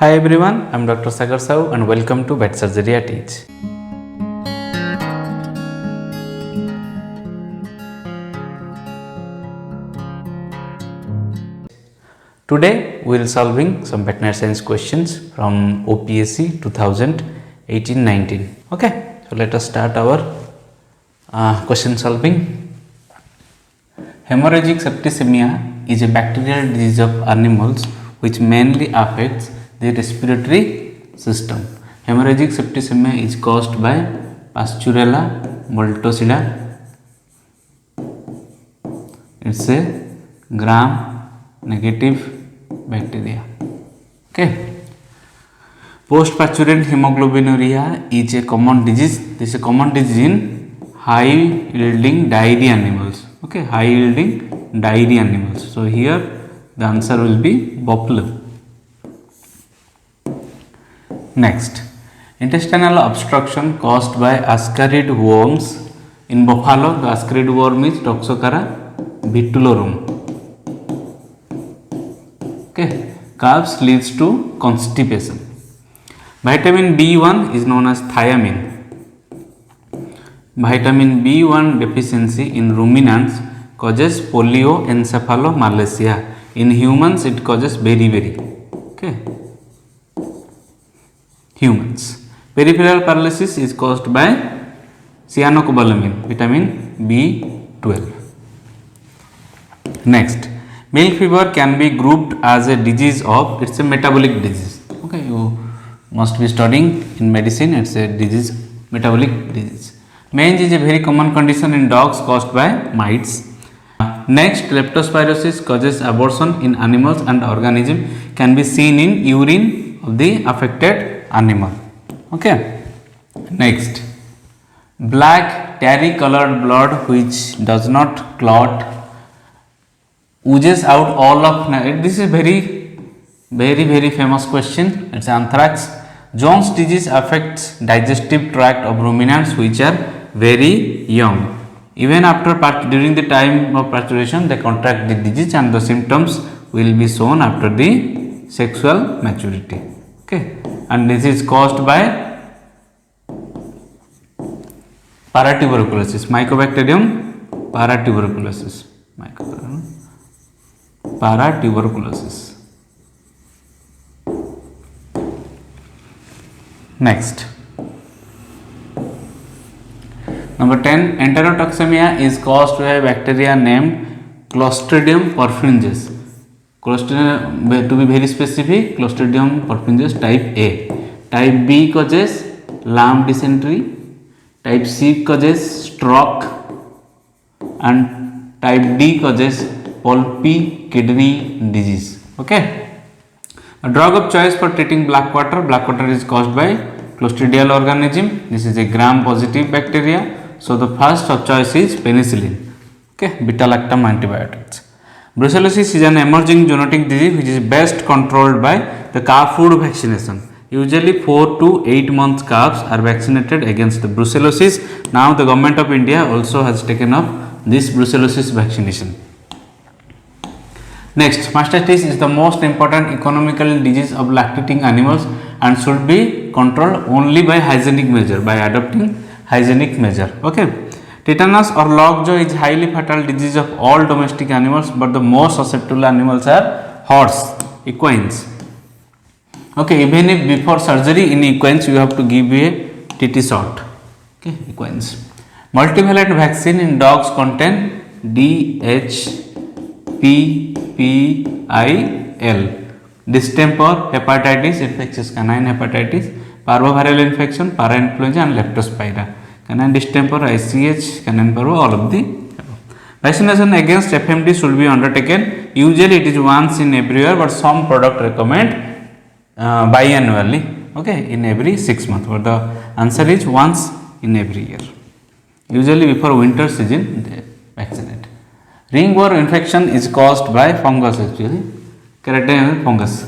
Hi everyone, I am Dr. Sagar Sahu and welcome to Vet Surgery at Each. Today we will solving some veterinary science questions from OPSC 2018-19. Okay, so let us start our question solving. Hemorrhagic septicemia is a bacterial disease of animals which mainly affects the respiratory system. Hemorrhagic septicemia is caused by Pasteurella multocida. It's a gram-negative bacteria. Okay. Post-pasturant hemoglobinuria is a common disease. This is a common disease in high-yielding dairy animals. Okay, high-yielding dairy animals. So here the answer will be buffalo. Next, intestinal obstruction caused by ascarid worms in buffalo. The ascarid worm is Toxocara vitulorum. Okay, calves leads to constipation. Vitamin B1 is known as thiamine. Vitamin B1 deficiency in ruminants causes polioencephalomalacia. In humans, it causes beriberi. Okay. Humans. Peripheral paralysis is caused by cyanocobalamin, vitamin B12. Next, milk fever can be grouped as a disease of, it's a metabolic disease. Okay, you must be studying in medicine, it's a disease, metabolic disease. Mange is a very common condition in dogs caused by mites. Next, leptospirosis causes abortion in animals and organism can be seen in urine of the affected animal. Okay. Next, black tarry colored blood which does not clot oozes out all of night. This is very famous question. It's anthrax. Jones disease affects digestive tract of ruminants which are very young. Even after during the time of pasteurization, they contract the disease and the symptoms will be shown after the sexual maturity. Okay, and this is caused by paratuberculosis, Mycobacterium paratuberculosis, paratuberculosis. Next, number 10, enterotoxemia is caused by a bacteria named Clostridium perfringens. Clostridium, to be very specific, Clostridium perfringens type A. Type B causes lamb dysentery, type C causes stroke, and type D causes pulpy kidney disease. Okay. A drug of choice for treating black water. Black water is caused by Clostridial organism. This is a gram-positive bacteria. So the first of choice is penicillin. Okay, beta-lactam antibiotics. Brucellosis is an emerging zoonotic disease which is best controlled by the calf food vaccination. Usually 4 to 8 months calves are vaccinated against the brucellosis. Now the government of India also has taken up this brucellosis vaccination. Next, mastitis is the most important economical disease of lactating animals and should be controlled only by hygienic measure, by adopting hygienic measure. Okay. Tetanus or lockjaw is highly fatal disease of all domestic animals, but the most susceptible animals are horse, equines. Okay, even if before surgery in equines you have to give a TT shot. Okay, equines. Multivalent vaccine in dogs contain DHPPIL, distemper, hepatitis, infectious canine hepatitis, parvoviral infection, parainfluenza and leptospira. Canine distemper, ICH, canine parvo, all of the vaccination against FMD should be undertaken. Usually it is once in every year, but some product recommend biannually. Okay, in every 6 months. But the answer is once in every year. Usually before winter season they vaccinate. Ringworm infection is caused by fungus actually, keratin fungus.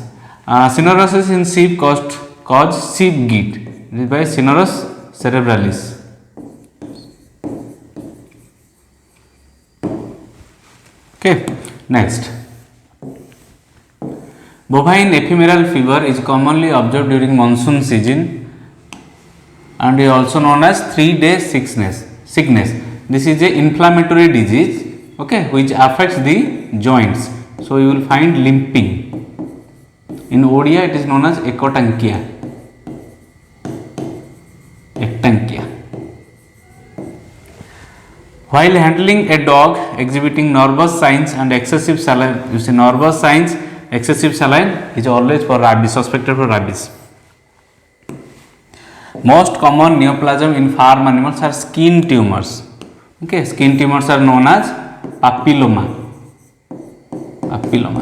Cyanosis in sheep cause sheep git. It is by Cynorus cerebralis. Okay, next. Bovine ephemeral fever is commonly observed during monsoon season and is also known as 3-day sickness. This is a inflammatory disease, okay, which affects the joints. So you will find limping. In Odia it is known as ectanchia. While handling a dog exhibiting nervous signs and excessive saline, you see nervous signs, excessive saline is always for rabies, suspected for rabies. Most common neoplasm in farm animals are skin tumors. Okay, skin tumors are known as papilloma.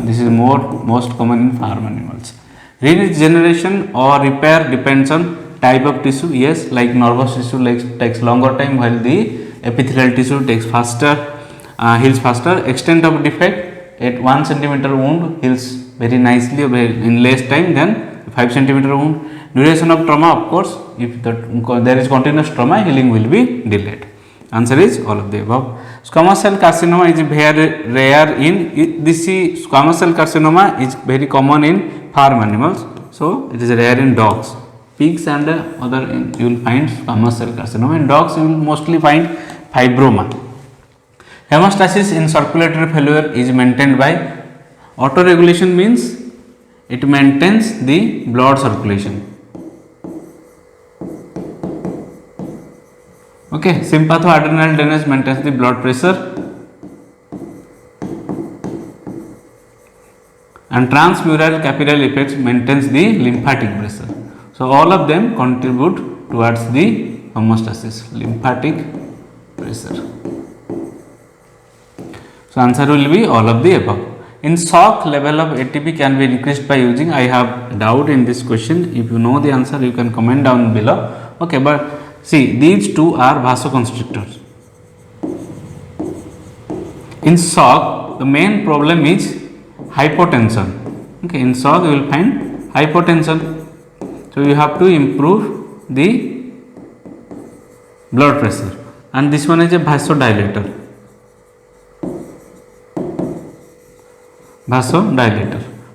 This is most common in farm animals. Regeneration or repair depends on type of tissue. Yes, like nervous tissue takes longer time, while the epithelial tissue takes faster, heals faster. Extent of defect at 1 centimeter wound heals very nicely in less time than 5 centimeter wound. Duration of trauma, of course, if there is continuous trauma, healing will be delayed. Answer is all of the above. Squamous cell carcinoma is very rare in this. Squamous cell carcinoma is very common in farm animals, so it is rare in dogs. Pigs and other you will find squamous cell carcinoma. In dogs you will mostly find fibroma. Hemostasis in circulatory failure is maintained by autoregulation, means it maintains the blood circulation. Okay, sympathoadrenal drainage maintains the blood pressure, and transmural capillary effects maintains the lymphatic pressure. So all of them contribute towards the homeostasis, lymphatic pressure. So answer will be all of the above. In shock, level of ATP can be increased by using. I have doubt in this question. If you know the answer, you can comment down below. Okay, but see, these two are vasoconstrictors. In shock, the main problem is hypotension. Okay, in shock you will find hypotension. So you have to improve the blood pressure, and this one is a vasodilator.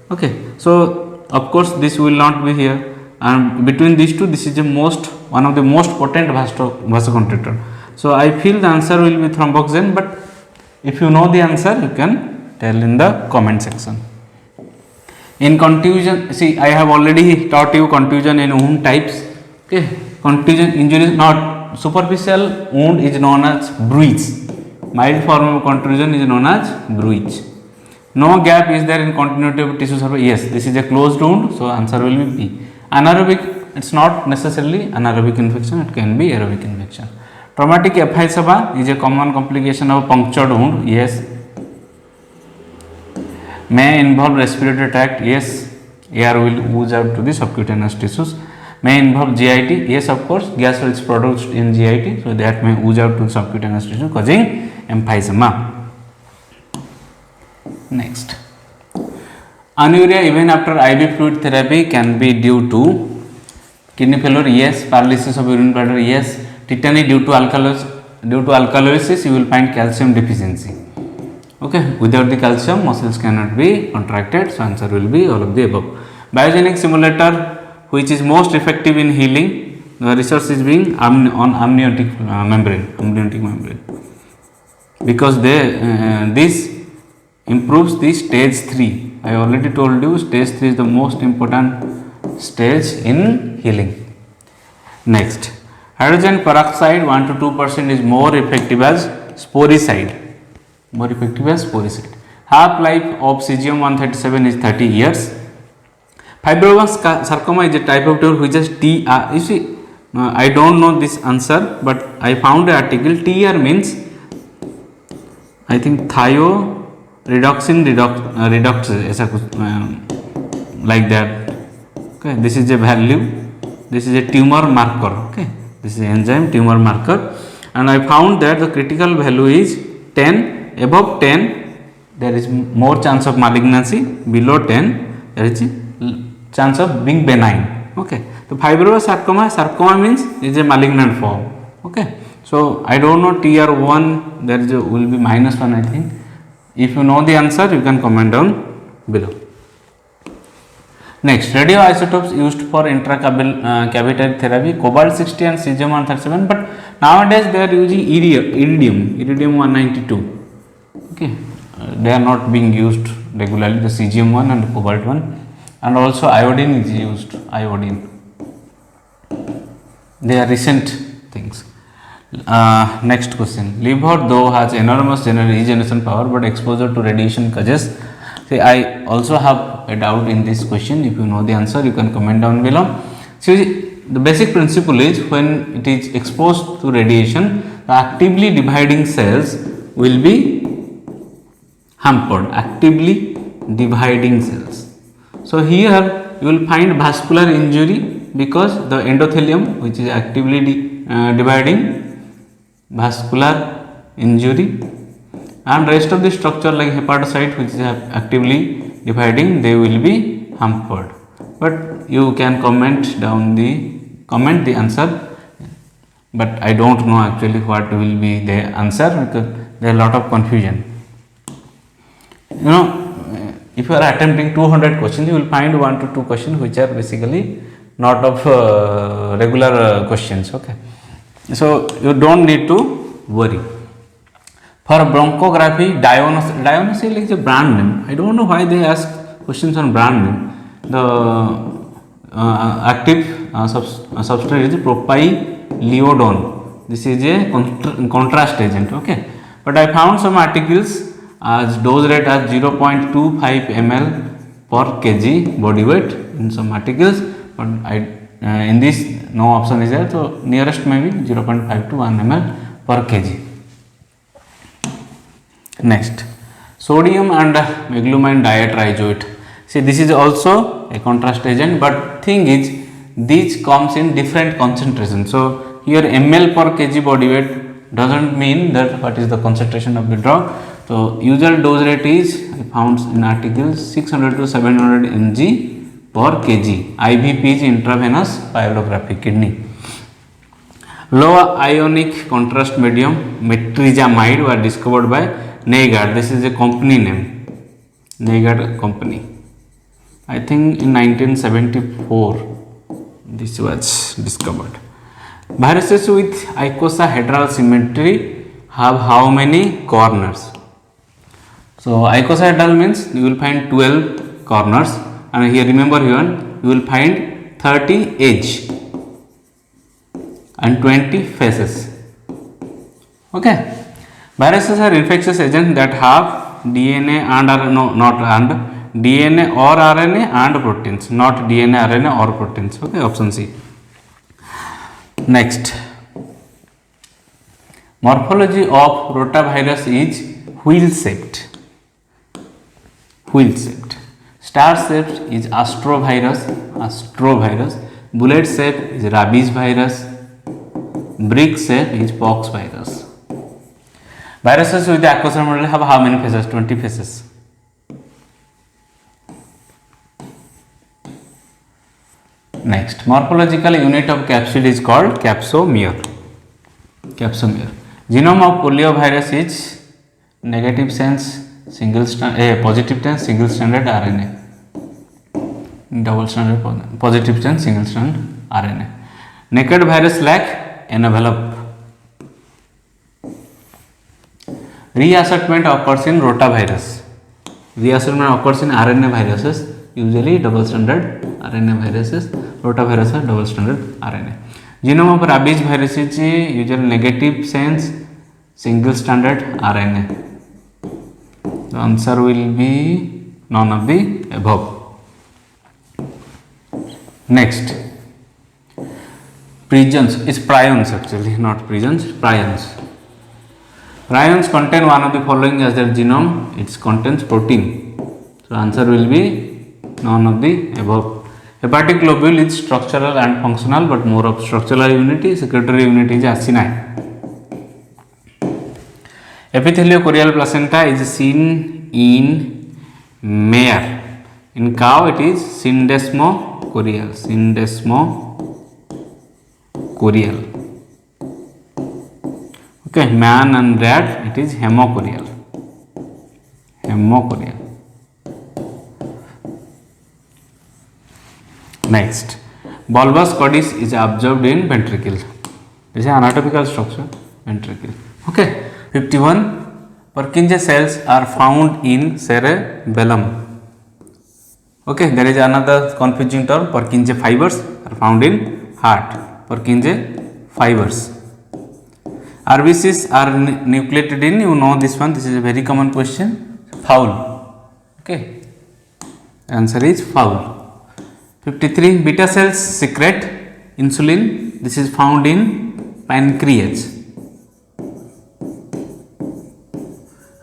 Okay, so of course this will not be here, and between these two, this is the one of the most potent vasoconstrictor. So I feel the answer will be thromboxane, but if you know the answer, you can tell in the comment section. In contusion, see, I have already taught you contusion in wound types. Okay, contusion injury is not superficial wound is known as bruise. Mild form of contusion is known as bruise. No gap is there in continuity of tissue surface. Yes, this is a closed wound, so answer will be B. Anaerobic, it's not necessarily anaerobic infection, it can be aerobic infection. Traumatic ephysema is a common complication of punctured wound. Yes. May involve respiratory tract. Yes, air will ooze out to the subcutaneous tissues. May involve GIT. Yes, of course, gas is produced in GIT, so that may ooze out to subcutaneous tissue, causing emphysema. Next, anuria even after IV fluid therapy can be due to kidney failure. Yes. Paralysis of urine bladder. Yes. Tetany due to alkalosis, you will find calcium deficiency. Okay, without the calcium, muscles cannot be contracted, so answer will be all of the above. Biogenic simulator, which is most effective in healing, the research is being on amniotic membrane, because this improves the stage 3. I already told you stage 3 is the most important stage in healing. Next, hydrogen peroxide 1 to 2% is more effective as sporicide. Half life of cesium 137 is 30 years. Fibroblastic sarcoma is a type of tumor which is TR. You see, I don't know this answer, but I found an article. TR means, I think, thioredoxin redox, like that. Okay, this is a value. This is a tumor marker. Okay, this is enzyme tumor marker, and I found that the critical value is 10. Above 10, there is more chance of malignancy. Below 10, there is a chance of being benign. Okay, so fibrosarcoma means is a malignant form. Okay, so I don't know TR1, there is will be -1, I think. If you know the answer, you can comment down below. Next, radioisotopes used for intracavitary therapy, cobalt 60 and cesium 137, but nowadays they are using iridium 192. Okay, they are not being used regularly, the cesium one and the cobalt one, and also iodine is used, iodine. They are recent things. Next question, liver though has enormous regeneration power, but exposure to radiation causes. See, I also have a doubt in this question. If you know the answer, you can comment down below. See, the basic principle is when it is exposed to radiation, the actively dividing cells will be hampered. Actively dividing cells. So here you will find vascular injury because the endothelium, which is actively dividing, vascular injury, and rest of the structure like hepatocyte, which is actively dividing, they will be hampered. But you can comment the answer, but I don't know actually what will be the answer because there is a lot of confusion. You know, if you are attempting 200 questions, you will find 1 to 2 questions which are basically not of regular questions. Okay, so you don't need to worry. For bronchography, Dionysus is a brand name. I don't know why they ask questions on brand name. The active substance is propyliodone. This is a contrast agent. Okay, but I found some articles as dose rate as 0.25 ml per kg body weight in some articles, but in this no option is there. So nearest may be 0.5 to 1 ml per kg. Next, sodium and meglumine diatrizoate. See, this is also a contrast agent, but thing is these comes in different concentration. So here ml per kg body weight doesn't mean that what is the concentration of the drug. So usual dose rate is found in articles 600 to 700 mg per kg. IVP is intravenous pyelography, kidney. Low ionic contrast medium metrizamide were discovered by NICAR. This is a company name, NICAR company. I think in 1974 this was discovered. Viruses with icosahedral symmetry have how many corners? So icosahedral means you will find 12 corners, and here remember here you will find 30 edge and 20 faces. Okay. Viruses are infectious agents that have DNA and DNA or RNA and proteins, not DNA, RNA or proteins. Okay, option C. Next, morphology of rotavirus is wheel shaped. Star shaped is astrovirus. Bullet shape is rabies virus. Brick shape is pox virus. Viruses with the icosahedral model have how many faces? 20 faces. Next, morphological unit of capsid is called capsomere. Genome of poliovirus is negative sense single strand, positive sense single stranded RNA. Double stranded positive sense single strand RNA. Naked virus lack envelope. Reassortment occurs in rotavirus. Reassortment occurs in RNA viruses, usually double stranded RNA viruses. Rotavirus are double stranded RNA. Genome of rabies virus is usually negative sense single stranded RNA. The answer will be none of the above. Next, prions is prions actually, not prions, prions. Prions contain one of the following as their genome, it contains protein. So answer will be none of the above. Hepatic globule is structural and functional, but more of structural unity, secretory unity is acinine. Epitheliochorial placenta is seen in mare. In cow it is syndesmochorial. Okay, man and rat it is hemochorial. Next, bulbous cordis is observed in ventricle. This is anatomical structure, ventricle. Okay. 51. Purkinje cells are found in cerebellum. Okay, there is another confusing term. Purkinje fibers are found in heart. Purkinje fibers. RBCs are nucleated in, you know this one, this is a very common question, fowl. Okay, answer is fowl. 53. Beta cells secrete insulin, this is found in pancreas.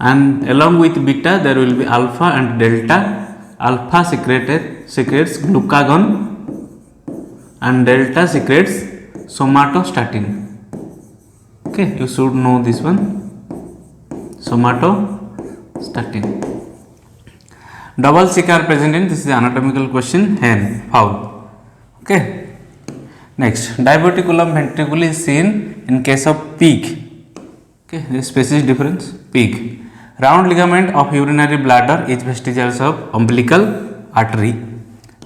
And along with beta there will be alpha and delta. Alpha secretes glucagon and delta secretes somatostatin. Okay, you should know this one, somatostatin. Double CAR present in, this is anatomical question, hen, fowl. Okay. Next, diverticulum ventricle is seen in case of pig. Okay, this species difference, pig. Round ligament of urinary bladder is vestigials of umbilical artery.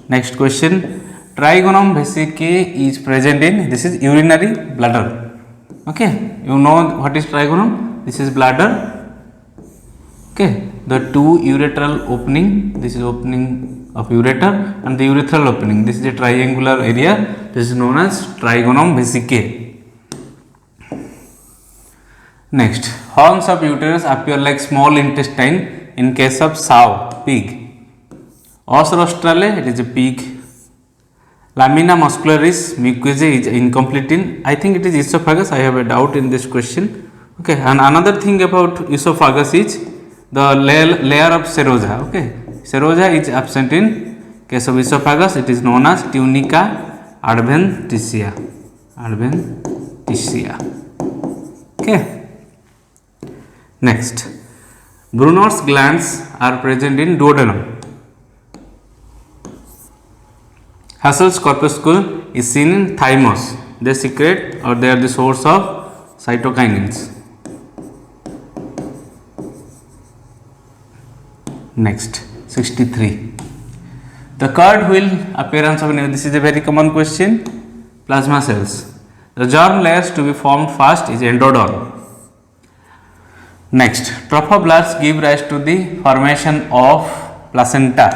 Next question, trigonum vesicae is present in, this is urinary bladder. Okay, you know what is trigonum, this is bladder. Okay, the two urethral opening, this is opening of ureter and the urethral opening, this is a triangular area, this is known as trigonum vesicae. Next, horns of uterus appear like small intestine in case of sow, pig. Os rostrale, it is a pig. Lamina muscularis mucosae is incomplete in, I think it is esophagus, I have a doubt in this question. Okay, and another thing about esophagus is the layer of serosa. Okay, serosa is absent in case of esophagus, it is known as tunica adventitia. Okay. Next, Brunner's glands are present in duodenum. Hassel's corpuscle is seen in thymus. They secrete or they are the source of cytokinins. Next, 63. The curd wheel appearance of, this is a very common question, plasma cells. The germ layers to be formed first is endoderm. Next, trophoblasts give rise to the formation of placenta.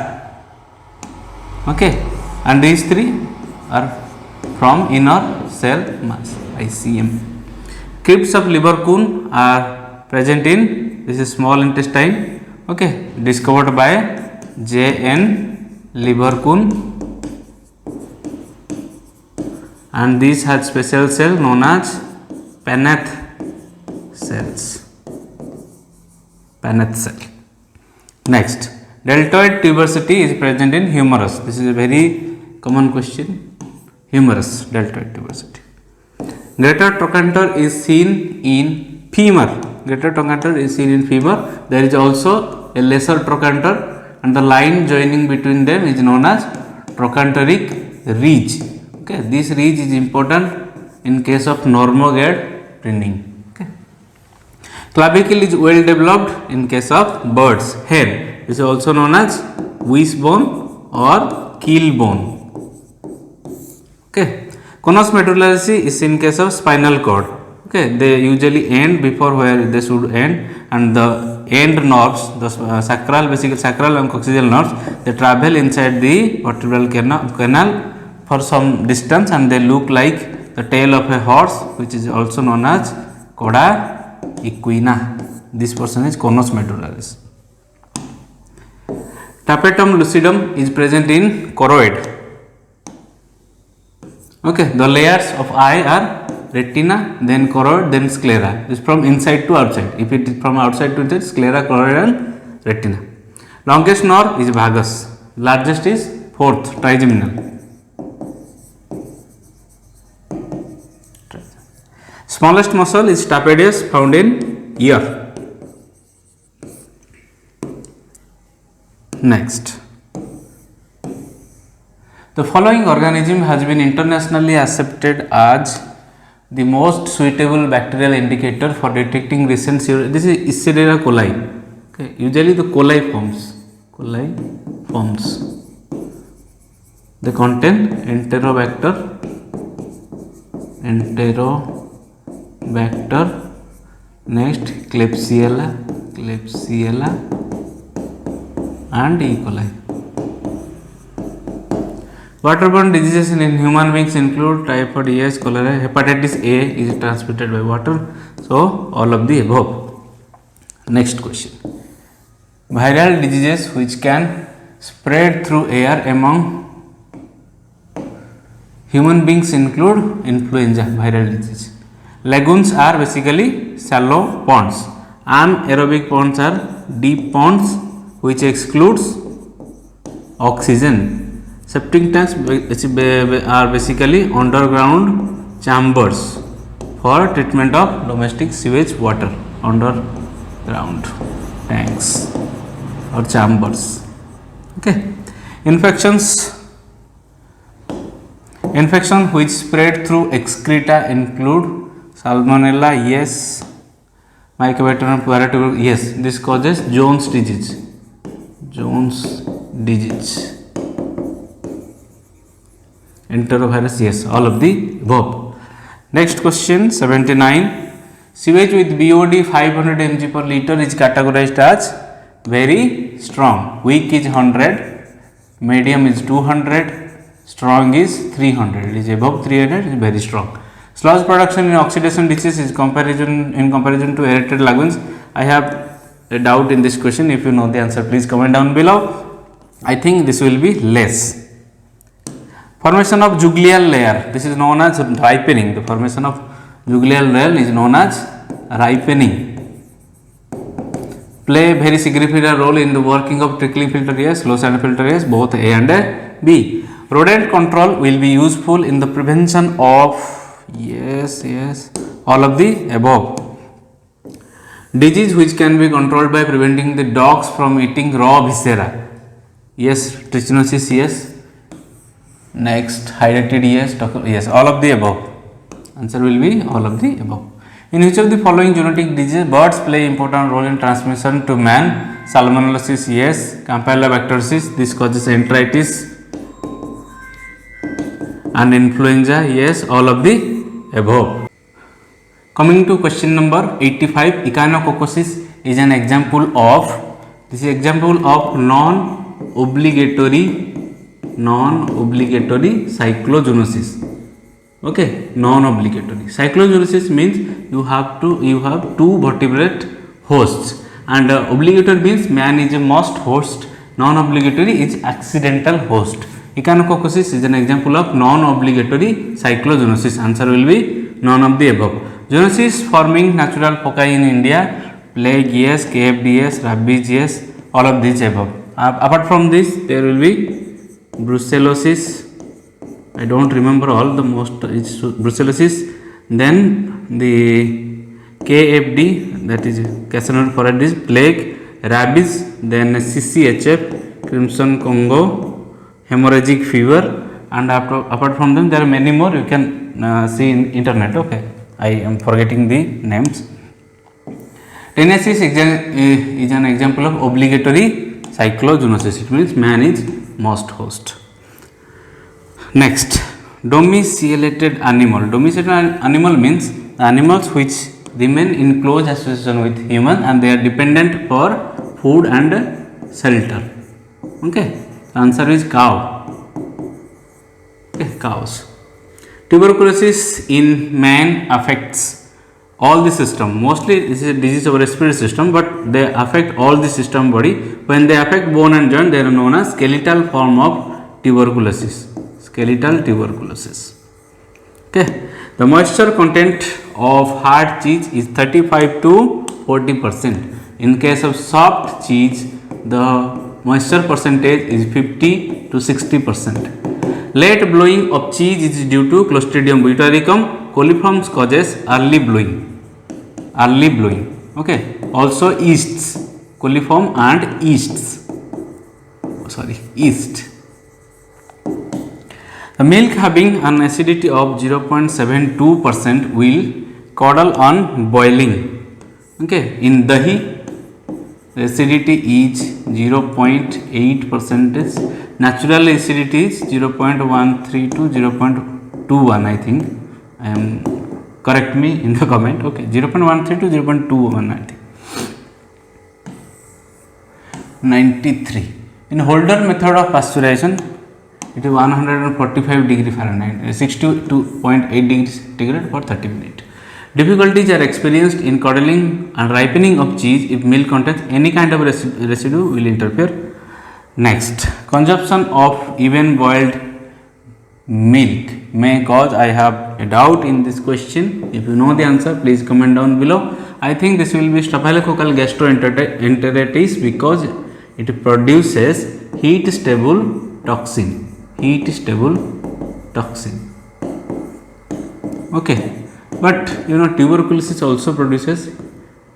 Okay, and these three are from inner cell mass, ICM. Crypts of Lieberkühn are present in, this is small intestine. Okay, discovered by J.N. Lieberkühn, and these had special cell known as Paneth cells. Paneth cell. Next, deltoid tuberosity is present in humerus. This is a very common question. Humerus, deltoid tuberosity. Greater trochanter is seen in femur. Greater trochanter is seen in femur. There is also a lesser trochanter, and the line joining between them is known as trochanteric ridge. Okay, this ridge is important in case of normogate pruning. Clavicle is well developed in case of birds. Hen is also known as wishbone or keel bone. Okay. Conus medullaris is in case of spinal cord. Okay, they usually end before where they should end, and the end nerves, the sacral and coccygeal nerves, they travel inside the vertebral canal for some distance, and they look like the tail of a horse, which is also known as coda equina. This person is conus medullaris. Tapetum lucidum is present in choroid. Okay, the layers of eye are retina, then choroid, then sclera. This is from inside to outside. If it is from outside to inside, sclera, choroid, and retina. Longest nerve is vagus. Largest is fourth, trigeminal. Smallest muscle is stapedius, found in ear. Next, the following organism has been internationally accepted as the most suitable bacterial indicator for detecting recent serious. This is Ischedria coli. Okay, usually the coli forms. They contain enterobacter, next Klebsiella and E. coli. Waterborne diseases in human beings include typhoid, yes, cholera, hepatitis A is transmitted by water. So all of the above. Next question. Viral diseases which can spread through air among human beings include influenza viral disease. Lagoons are basically shallow ponds. Anaerobic ponds are deep ponds which excludes oxygen. Septic tanks are basically underground chambers for treatment of domestic sewage water. Underground tanks or chambers. Okay. Infection which spread through excreta include Salmonella, yes. Mycobacterium paratuberculum, yes. This causes Jones disease. Enterovirus, yes. All of the above. Next question 79. Sewage with BOD 500 mg per liter is categorized as very strong. Weak is 100, medium is 200, strong is 300. It is above 300, it is very strong. Sludge production in oxidation ditches is in comparison to aerated lagoons. I have a doubt in this question. If you know the answer, please comment down below. I think this will be less. Formation of jugular layer. This is known as ripening. The formation of jugular layer is known as ripening. Play very significant role in the working of trickling filter, yes. Low sand filter, yes. Both A and B. Rodent control will be useful in the prevention of, yes, all of the above. Disease which can be controlled by preventing the dogs from eating raw viscera. Yes, trichinosis, yes. Next, hydrated, yes, all of the above. Answer will be all of the above. In which of the following zoonotic diseases birds play important role in transmission to man? Salmonellosis, yes. Campylobacteriosis, this causes enteritis. And influenza, yes, all of the above. Coming to question number 85, echinococcosis is an example of, this is example of non-obligatory cyclozoonosis. Okay, non-obligatory. Cyclozoonosis means you have two vertebrate hosts, and obligatory means man is a must host, non-obligatory is accidental host. Echinococcosis is an example of non-obligatory cyclozoonosis. Answer will be none of the above. Zoonosis forming natural foci in India, plague, yes. KFDS, rabies, yes. All of these above. Apart from this, there will be brucellosis. I don't remember all, the most is brucellosis. Then the KFD, that is Cassandra fortis, plague, rabies, then CCHF, Crimson Congo, hemorrhagic fever, and apart from them there are many more you can see in internet. Okay, I am forgetting the names. Tenacious is an example of obligatory cyclozoonosis. It means man is must host. Next, domiciliated animal. Domiciliated animal means animals which remain in close association with human and they are dependent for food and shelter. Okay, the answer is cow. Okay, cows. Tuberculosis in man affects all the system. Mostly this is a disease of respiratory system, but they affect all the system body. When they affect bone and joint, they are known as skeletal form of tuberculosis. Skeletal tuberculosis. Okay, the moisture content of hard cheese is 35 to 40%. In case of soft cheese, the moisture percentage is 50 to 60%. Late blowing of cheese is due to Clostridium botulism. Coliforms causes early blowing. Okay. Also yeasts, coliform and yeast. The milk having an acidity of 0.72% will curdle on boiling. Okay. In dahi, the acidity is 0.8%. Natural acidity is 0.13 to 0.21. I think I am, correct me in the comment. Okay, 0.13 to 0.21. I think. 93. In Holder method of pasteurization, it is 145 degree Fahrenheit, 62.8 degrees centigrade for 30 minutes. Difficulties are experienced in curdling and ripening of cheese if milk contains any kind of residue will interfere. Next, consumption of even boiled milk may cause, I have a doubt in this question. If you know the answer, please comment down below. I think this will be staphylococcal gastroenteritis because it produces heat stable toxin. Okay, but tuberculosis also produces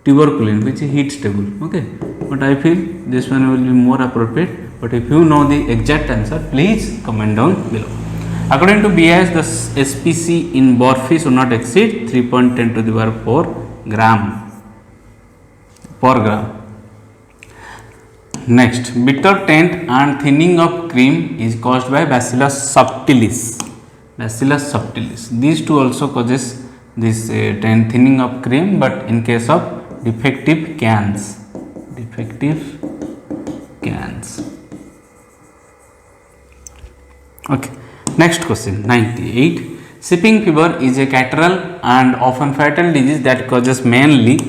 tuberculin, which is heat stable. Okay, but I feel this one will be more appropriate. But if you know the exact answer, please comment down below. According to BIS, the SPC in Burfi should not exceed 3.10 to the power 4 gram per gram. Next, bitter taint and thinning of cream is caused by Bacillus subtilis. These two also causes this thinning of cream, but in case of defective cans. Okay. Next question, 98. Shipping fever is a cattle and often fatal disease that causes mainly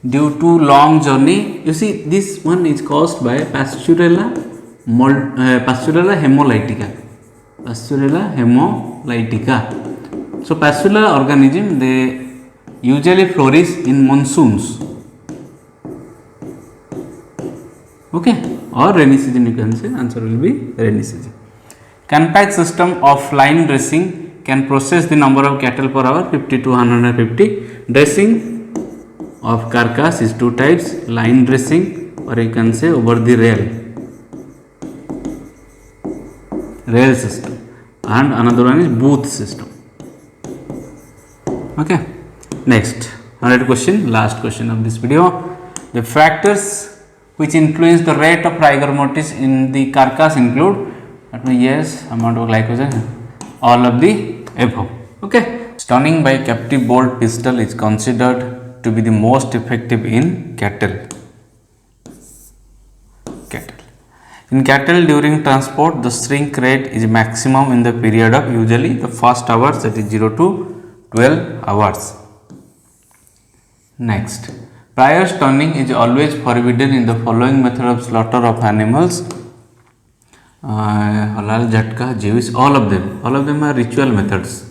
due to long journey. You see, this one is caused by Pasteurella hemolytica. So Pasteurella organism, they usually flourish in monsoons. Okay, or rainy season you can say. Answer will be rainy season. Canpack system of line dressing can process the number of cattle per hour 50 to 150. Dressing of carcass is two types, line dressing or you can say over the rail system, and another one is booth system. Okay, next 100 question, last question of this video. The factors which influence the rate of rigor mortis in the carcass include, yes, amount of glycogen, all of the above. Okay, stunning by captive bolt pistol is considered to be the most effective in cattle. In cattle, during transport, the shrink rate is maximum in the period of usually the first hours, that is 0 to 12 hours. Next, prior stunning is always forbidden in the following method of slaughter of animals. Halal, Jhatka, Jewish, all of them are ritual methods,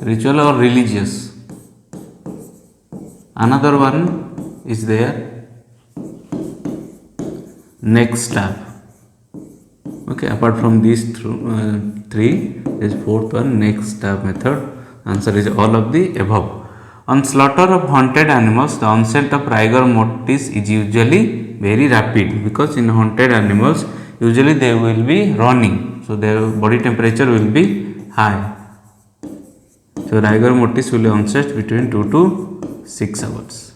ritual or religious. Another one is there, neck stab. Okay, apart from these three, there is fourth one, neck stab method. Answer is all of the above. On slaughter of hunted animals, the onset of rigor mortis is usually very rapid because in hunted animals, usually they will be running, so their body temperature will be high. So rigor mortis will onset between 2 to 6 hours.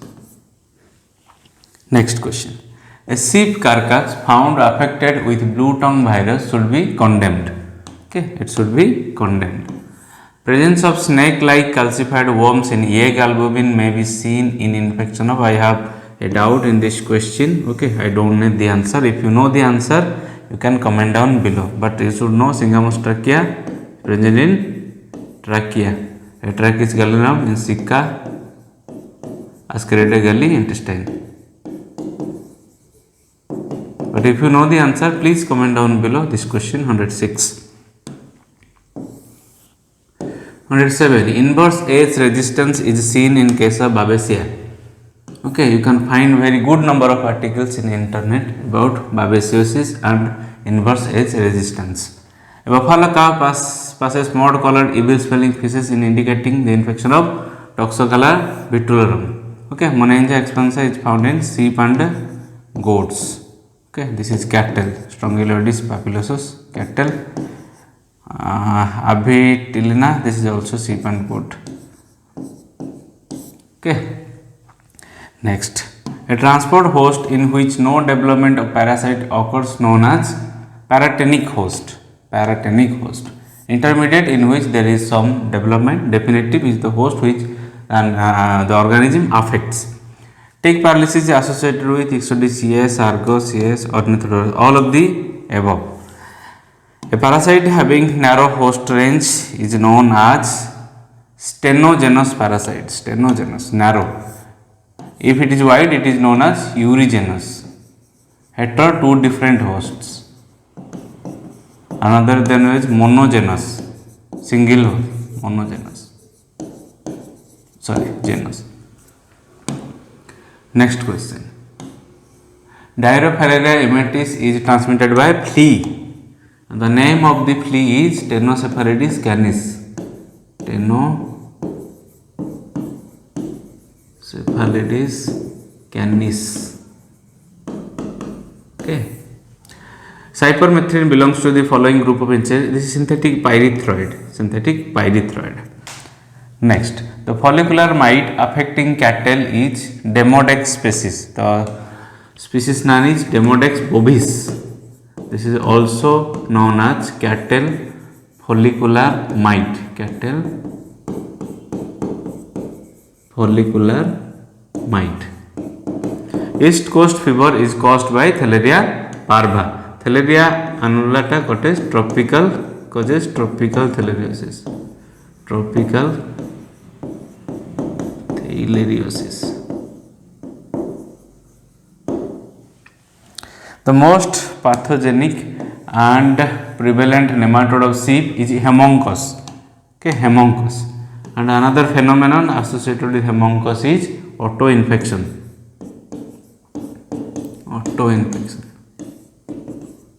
Next question. A sheep carcass found affected with blue tongue virus should be condemned. Okay, it should be condemned. Presence of snake-like calcified worms in egg albumin may be seen in infection of. I have a doubt in this question. Okay, I don't know the answer. If you know the answer, you can comment down below. But you should know Syngamus trachea present in trachea. Trachis gallinum in Sicca, Ascaridae galli intestine. But if you know the answer, please comment down below this question. 106. 107. Inverse age resistance is seen in case of Babesia. Okay, you can find very good number of articles in internet about babesiosis and inverse age resistance. A buffalo cow passes mud colored evil smelling feces in indicating the infection of Toxocala vitulum. Okay, Monenja expansa is found in sheep and goats. Okay, this is cattle, Strongyloides papillosus, cattle. Avitilina, this is also sheep and goat. Okay, next, a transport host in which no development of parasite occurs known as paratenic host, paratenic host. Intermediate, in which there is some development. Definitive is the host which the organism affects. Tick paralysis is associated with Ixodes, Argos, Ornithodoros, all of the above. A parasite having narrow host range is known as stenogenous parasite. Stenogenous, narrow. If it is wide, it is known as uregenous. Hetero, two different hosts. Another then is monogenous, single host, monogenous. Sorry, genus. Next question. Diarrhea emetis is transmitted by flea. The name of the flea is Stenocephalides canis. Stenocephalides canis. Okay. Cypermethrin belongs to the following group of insects. This is synthetic pyrethroid. Synthetic pyrethroid. Next, the follicular mite affecting cattle is Demodex species. The species name is Demodex bovis. This is also known as cattle follicular mite. Cattle follicular mite. East Coast fever is caused by Theileria parva. Theileria annulata causes tropical theileriosis. Tropical theileriosis. The most pathogenic and prevalent nematode of sheep is Haemonchus. Okay, Haemonchus. And another phenomenon associated with Haemonchus is autoinfection. Autoinfection.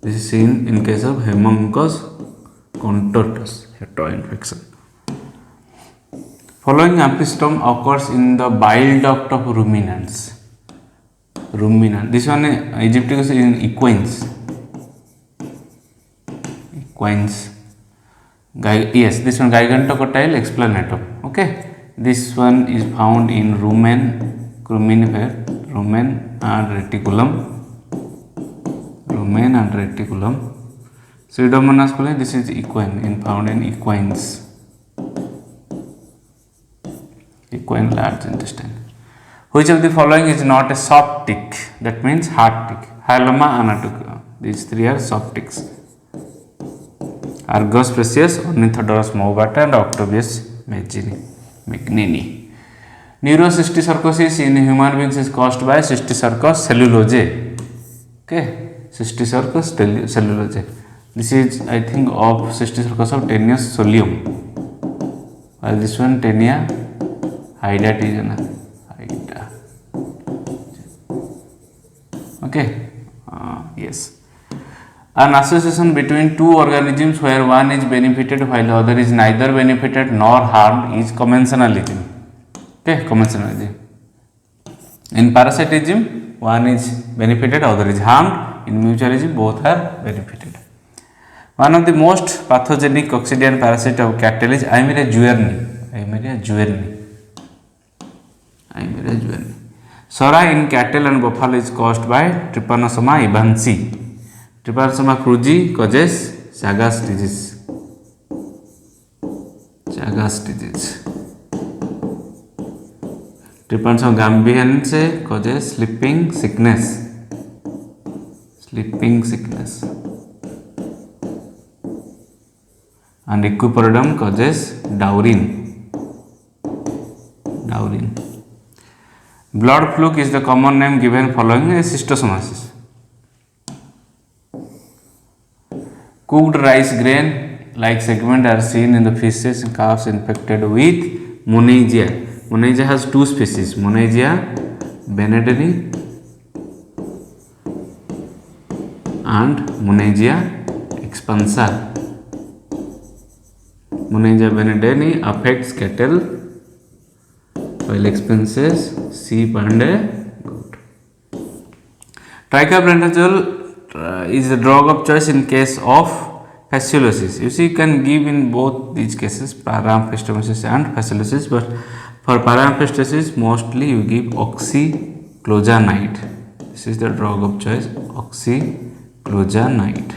This is seen in case of Haemonchus contortus. Autoinfection. Following amphistomy occurs in the bile duct of ruminants. This one Egypticus in equines. Yes, this one gigantocotyle explanatum. Okay, this one is found in rumen and reticulum. Pseudomonas coli, this is equine, found in equines. Equine large intestine. Which of the following is not a soft tick? That means hard tick. Hyaloma anatocia. These three are soft ticks. Argos precious, Ornithodoros movata, and Octavius magnini. Neurocysticercosis in human beings is caused by Cysticercus cellulose. Okay, Cysticercus cellulose. This is, I think, of Cysticercus of Taenius solium. While this one Taenia hydatidana. Okay, yes. An association between two organisms where one is benefited while the other is neither benefited nor harmed is commensalism. Okay, commensalism. In parasitism, one is benefited, other is harmed. In mutualism, both are benefited. One of the most pathogenic coccidian parasite of cattle is Eimeria juerni. Sora in cattle and buffalo is caused by Trypanosoma evansi. Trypanosoma cruzi causes Chagas disease. Trypanosoma gambiense causes sleeping sickness. And Equiporidum causes Daurin. Blood fluke is the common name given following a schistosomiasis. Cooked rice grain like segment are seen in the fishes and calves infected with Monagia. Monagia has two species, Monagia benedeni and Monagia expansa. Monagia benedeni affects cattle while expenses sheep and goat. Tricarbendazole is the drug of choice in case of fasciolosis. You see, you can give in both these cases, paraemphystosis and fasciolosis, but for paraemphystosis, mostly you give oxyclojanide. This is the drug of choice, oxyclojanide.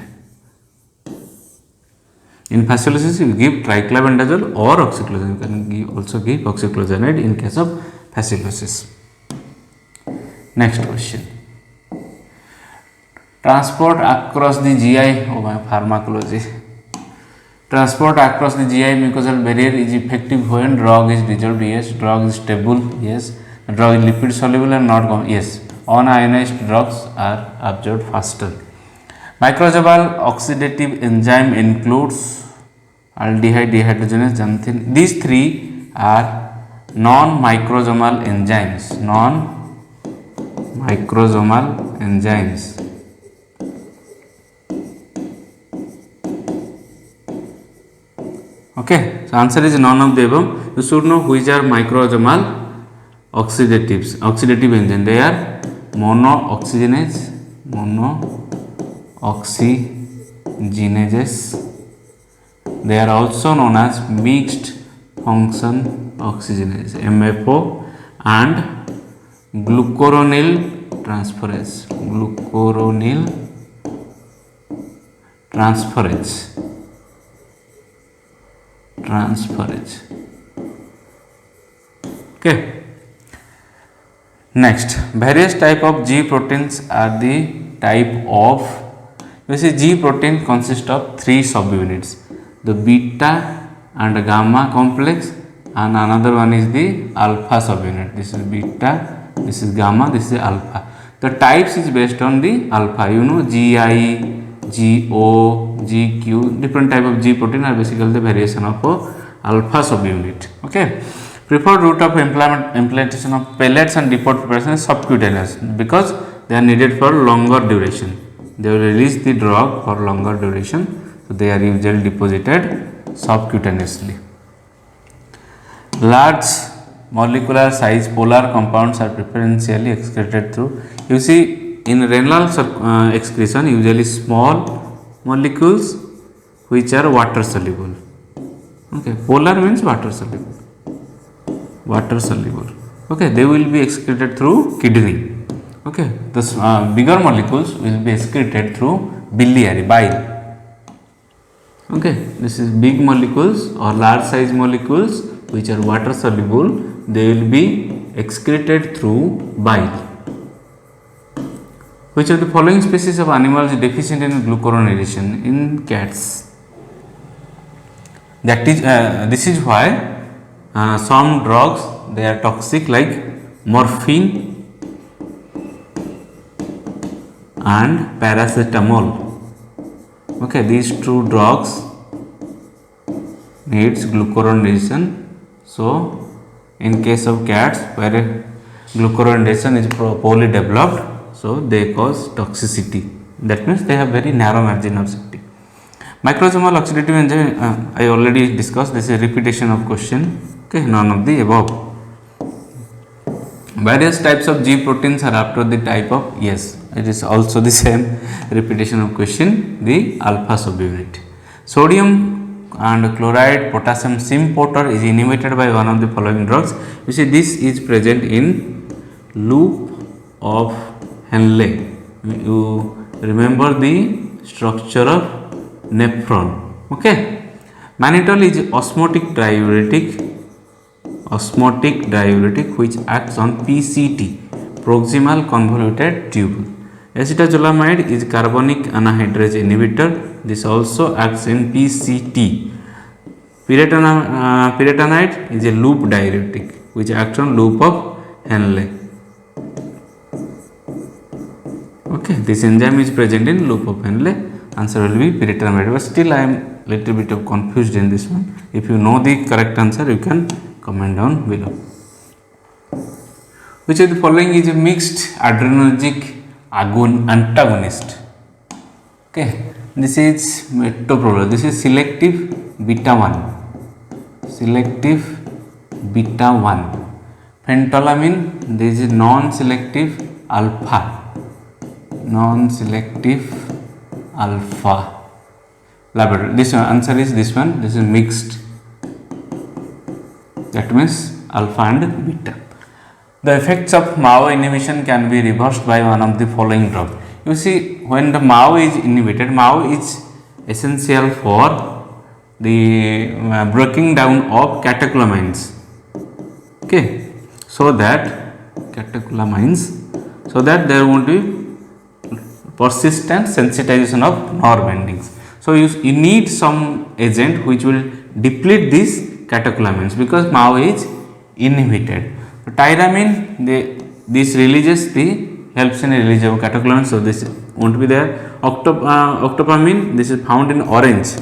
In fasciolosis, you give triclabendazole or oxychloroquine. You can also give oxychloroquine in case of fasciolosis. Next question. Transport across the GI. Oh my pharmacology. Transport across the GI mucosal barrier is effective when drug is dissolved. Yes. Drug is stable. Yes. Drug is lipid soluble and not. Yes. Unionized drugs are absorbed faster. Microsomal oxidative enzyme includes aldehyde, dehydrogenase, xanthine. These three are non-microsomal enzymes. Non-microsomal enzymes. Okay, so answer is none of the above. You should know which are microsomal oxidative enzyme. They are monooxygenases, They are also known as mixed function oxygenase MFO and glucuronyl transferase. Okay. Next, various type of G proteins are the type of. You see, G protein consists of three subunits: the beta and gamma complex, and another one is the alpha subunit. This is beta, this is gamma, this is alpha. The types is based on the alpha. You know, GI, GO, GQ, different type of G protein are basically the variation of alpha subunit. Okay. Preferred route of implantation of pellets and depot preparation is subcutaneous because they are needed for longer duration. They will release the drug for longer duration, so they are usually deposited subcutaneously. Large molecular size polar compounds are preferentially excreted through. You see, in renal excretion, usually small molecules which are water soluble. Okay, polar means water soluble. Okay, they will be excreted through kidney. Okay, the bigger molecules will be excreted through biliary, bile. Okay, this is big molecules or large size molecules which are water soluble. They will be excreted through bile. Which of the following species of animals is deficient in glucuronidation? In cats. That is, this is why some drugs, they are toxic, like morphine and paracetamol. Okay, these two drugs needs glucuronidation. So, in case of cats where glucuronidation is poorly developed, so they cause toxicity. That means they have very narrow margin of safety. Microsomal oxidative enzyme, I already discussed. This is a repetition of question. Okay, none of the above. Various types of G proteins are after the type of. Yes, it is also the same repetition of question. The alpha subunit. Sodium and chloride potassium symporter is inhibited by one of the following drugs. You see, this is present in loop of Henle. You remember the structure of nephron. Okay. Mannitol is osmotic diuretic which acts on PCT, proximal convoluted tubule. Acetazolamide is carbonic anhydrase inhibitor. This also acts in PCT. Pyretanide is a loop diuretic which acts on loop of Henle. Okay, this enzyme is present in loop of Henle. Answer will be pyretanide. But still, I am little bit of confused in this one. If you know the correct answer, you can comment down below. Which of the following is a mixed adrenergic antagonist? Okay, this is metoprolol. This is selective beta 1. Phentolamine, this is non-selective alpha. Laboratory. This one, answer is this one. This is mixed. That means alpha and beta. The effects of MAO inhibition can be reversed by one of the following drugs. You see, when the MAO is inhibited, MAO is essential for the breaking down of catecholamines. Okay, so that catecholamines, so that there won't be persistent sensitization of nerve endings. So you need some agent which will deplete these catecholamines because MAO is inhibited. So tyramine, this releases the helps in release of catecholamines, so this won't be there. Octopamine, this is found in orange.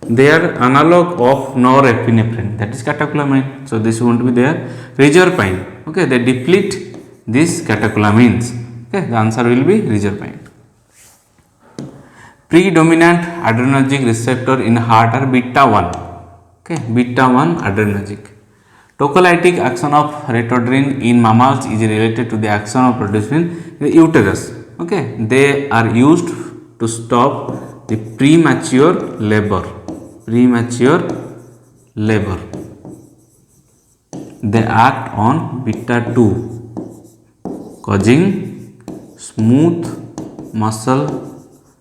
They are analog of norepinephrine, that is catecholamine, so this won't be there. Reserpine, okay, they deplete these catecholamines. Okay, the answer will be reserpine. Predominant adrenergic receptor in heart are beta 1. Okay, beta 1 adrenergic. Tocolytic action of retodrin in mammals is related to the action of rhodopsin in the uterus. Okay, they are used to stop the premature labor. They act on beta 2, causing smooth muscle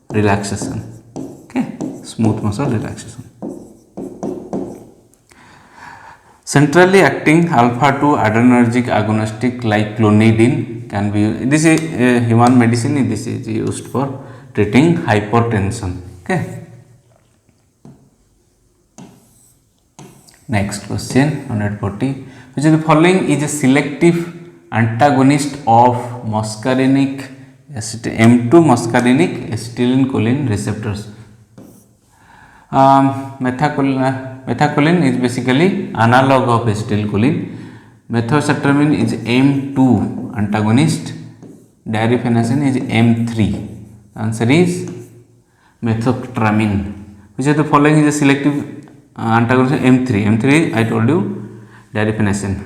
relaxation. Okay, smooth muscle relaxation. Centrally acting alpha 2 adrenergic agonistic like clonidine can be used. This is human medicine. This is used for treating hypertension. Okay. Next question 140. Which of the following is a selective antagonist of muscarinic M2 muscarinic acetylcholine receptors? Methacholine is basically analog of acetylcholine. Methoxytramine is M2 antagonist. Diariphenacin is M3. Answer is methoxytramine. Which of the following is a selective antagonist? M3. M3 I told you, diariphenacin.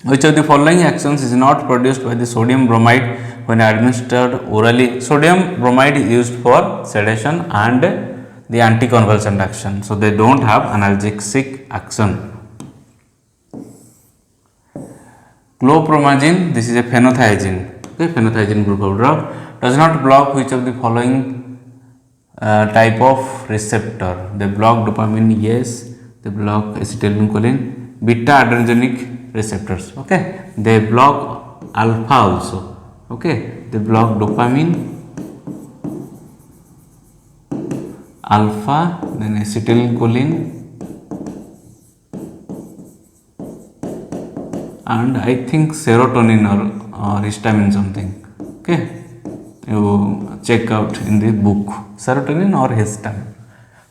Which of the following actions is not produced by the sodium bromide when administered orally? Sodium bromide is used for sedation and the anticonvulsant action, so they don't have analgesic action. Chlorpromazine, this is a phenothiazine. Okay, phenothiazine group of drug, does not block which of the following type of receptor? They block dopamine, yes. They block acetylcholine, beta adrenergic receptors. Okay, they block alpha also. Okay, they block dopamine, alpha, then acetylcholine, and I think serotonin or histamine something. Okay, you check out in the book, serotonin or histamine.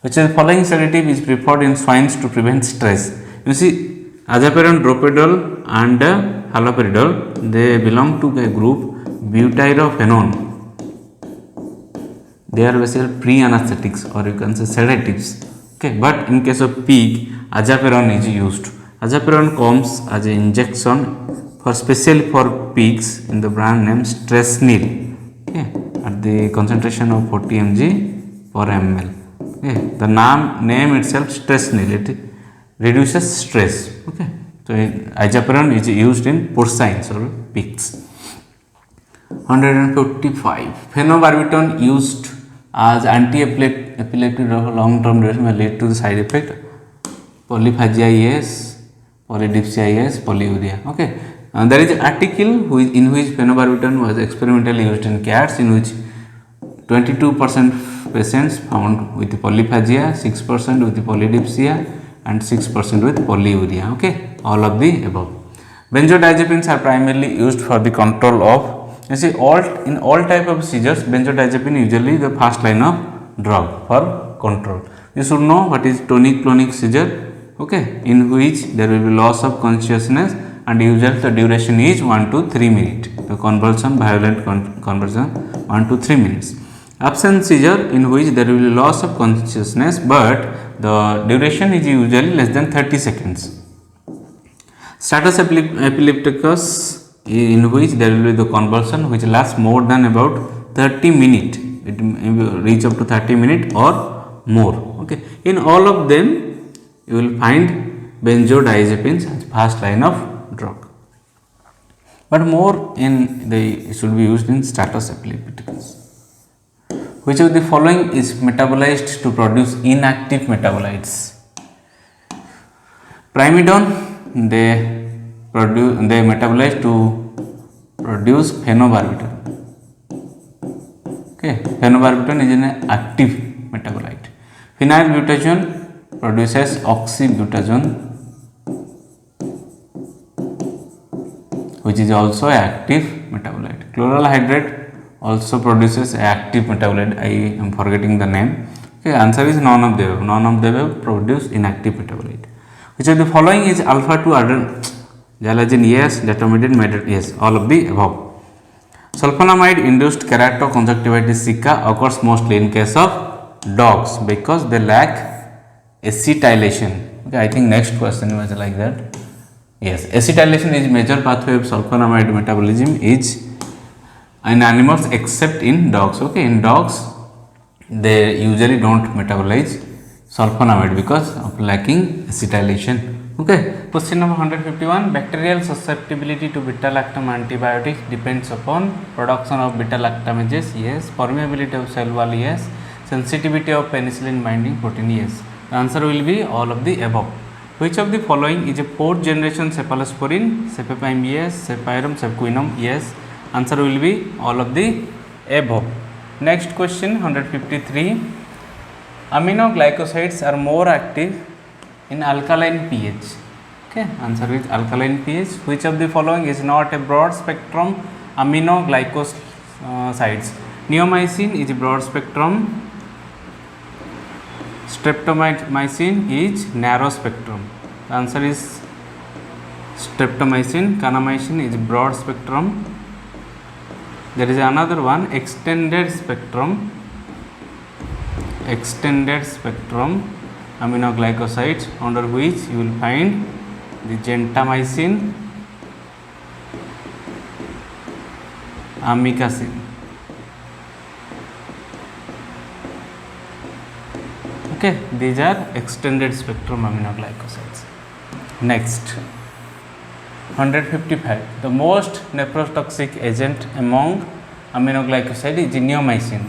Which of the following sedative is preferred in swines to prevent stress? You see, azapiron, droperidol and haloperidol, they belong to a group butyrofenone. They are basically pre-anesthetics or you can say sedatives. Okay, but in case of pig, azapiron is used. Azapiron comes as an injection for specially for pigs in the brand name Stresnil. Okay, at the concentration of 40 mg per ml. Okay, the name itself Stresnil, it reduces stress. Okay, so azapiron is used in porcines or pigs. 155. Phenobarbital used as anti-epileptic drug long-term duration may lead to the side effect polyphagia yes, polydipsia yes, polyuria. Okay, there is an article in which phenobarbital was experimentally used in cats, in which 22% patients found with polyphagia, 6% with polydipsia and 6% with polyuria. Okay, all of the above. Benzodiazepines are primarily used for the control of, you see, in all type of seizures, benzodiazepine usually the first line of drug for control. You should know what is tonic-clonic seizure. Okay, in which there will be loss of consciousness and usually the duration is 1 to 3 minutes. The convulsion, violent convulsion 1 to 3 minutes. Absence seizure, in which there will be loss of consciousness but the duration is usually less than 30 seconds. Status epilepticus, in which there will be the convulsion which lasts more than about 30 minutes. It may reach up to 30 minutes or more. Okay, in all of them you will find benzodiazepines as first line of drug, but more in it should be used in status epilepticus. Which of the following is metabolized to produce inactive metabolites? Primidone, they metabolize to produce phenobarbital. Okay, phenobarbital is an active metabolite. Phenylbutazone produces oxybutazone, which is also an active metabolite. Chloral hydrate also produces an active metabolite. I am forgetting the name. Okay, answer is none of the above. None of the above produce inactive metabolite. Which of the following is alpha 2 gelatin? Yes. Determinate yes. All of the above. Sulfonamide induced keratoconjunctivitis sicca occurs mostly in case of dogs because they lack acetylation. Okay, I think next question was like that. Yes, acetylation is major pathway of sulfonamide metabolism is in animals except in dogs. Okay, in dogs they usually don't metabolize sulfonamide because of lacking acetylation. Okay, question number 151. Bacterial susceptibility to beta-lactam antibiotics depends upon production of beta-lactamases. Yes. Permeability of cell wall. Yes. Sensitivity of penicillin binding protein. Yes. The answer will be all of the above. Which of the following is a 4th generation cephalosporin? Cefepime. Yes. Cefpyrum, cefquinum. Yes. Answer will be all of the above. Next question 153. Aminoglycosides are more active in alkaline pH. Okay, answer is alkaline pH. Which of the following is not a broad spectrum aminoglycosides? Neomycin is broad spectrum. Streptomycin is narrow spectrum. The answer is streptomycin. Kanamycin is broad spectrum. There is another one, extended spectrum aminoglycosides, under which you will find the gentamicin, amikacin. Okay, these are extended spectrum aminoglycosides. Next 155. The most nephrotoxic agent among aminoglycoside is neomycin.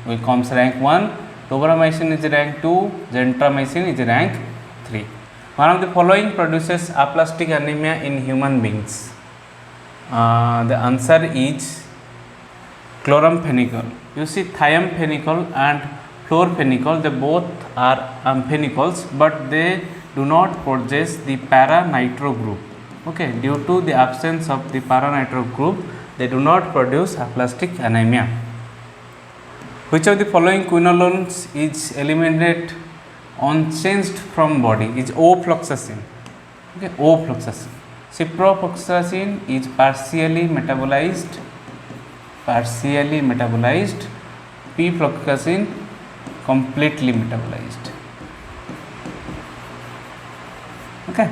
It comes rank 1. Tobramycin is rank 2, gentamicin is rank 3. One of the following produces aplastic anemia in human beings. The answer is chloramphenicol. You see, thiamphenicol and chlorphenicol, they both are amphenicols, but they do not possess the para-nitro group. Okay, due to the absence of the para-nitro group, they do not produce aplastic anemia. Which of the following quinolones is eliminated unchanged from body? Is ofloxacin. Okay, ofloxacin. Ciprofloxacin is partially metabolized. Pfloxacin completely metabolized. Okay.